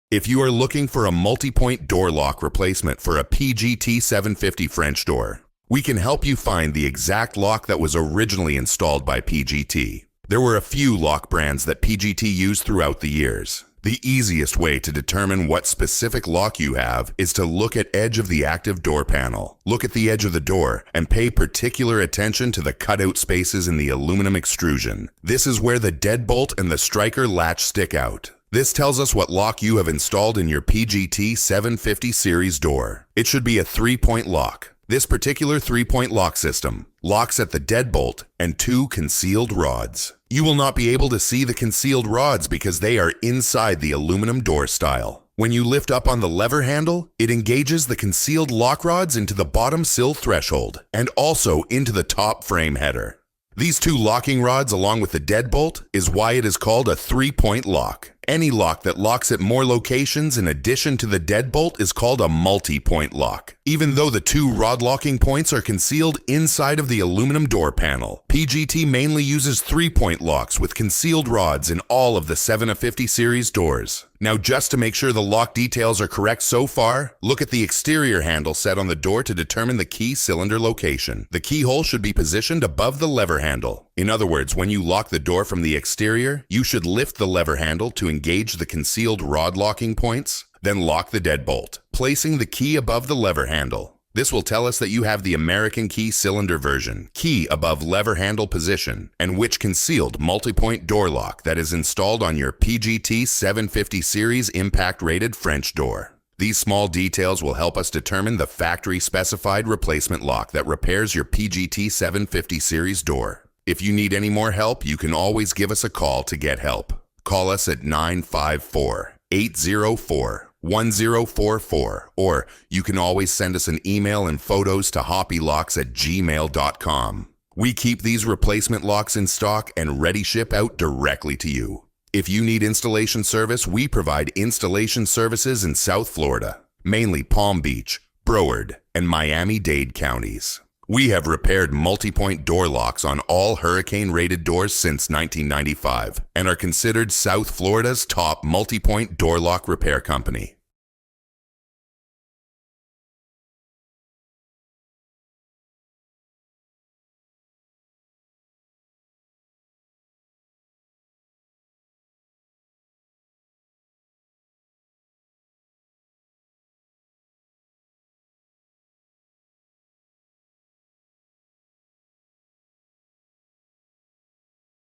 If you are looking for a multi-point door lock replacement for a PGT 750 French door, we can help you find the exact lock that was originally installed by PGT. There were a few lock brands that PGT used throughout the years. The easiest way to determine what specific lock you have is to look at edge of the active door panel. Look at the edge of the door and pay particular attention to the cutout spaces in the aluminum extrusion. This is where the deadbolt and the striker latch stick out. This tells us what lock you have installed in your PGT 750 series door. It should be a 3-point lock. This particular 3-point lock system locks at the deadbolt and 2 concealed rods. You will not be able to see the concealed rods because they are inside the aluminum door style. When you lift up on the lever handle, it engages the concealed lock rods into the bottom sill threshold and also into the top frame header. These 2 locking rods along with the deadbolt is why it is called a 3-point lock. Any lock that locks at more locations in addition to the deadbolt is called a multi-point lock. Even though the 2 rod locking points are concealed inside of the aluminum door panel, PGT mainly uses 3-point locks with concealed rods in all of the 750 series doors. Now, just to make sure the lock details are correct so far, look at the exterior handle set on the door to determine the key cylinder location. The keyhole should be positioned above the lever handle. In other words, when you lock the door from the exterior, you should lift the lever handle to engage the concealed rod locking points, then lock the deadbolt, placing the key above the lever handle. This will tell us that you have the American key cylinder version, key above lever handle position, and which concealed multi-point door lock that is installed on your PGT 750 series impact-rated French door. These small details will help us determine the factory-specified replacement lock that repairs your PGT 750 series door. If you need any more help, you can always give us a call to get help. Call us at 954-804-1044, or you can always send us an email and photos to hoppylocks@gmail.com. We keep these replacement locks in stock and ready ship out directly to you. If you need installation service, we provide installation services in South Florida, mainly Palm Beach, Broward, and Miami-Dade counties. We have repaired multi-point door locks on all hurricane-rated doors since 1995 and are considered South Florida's top multi-point door lock repair company.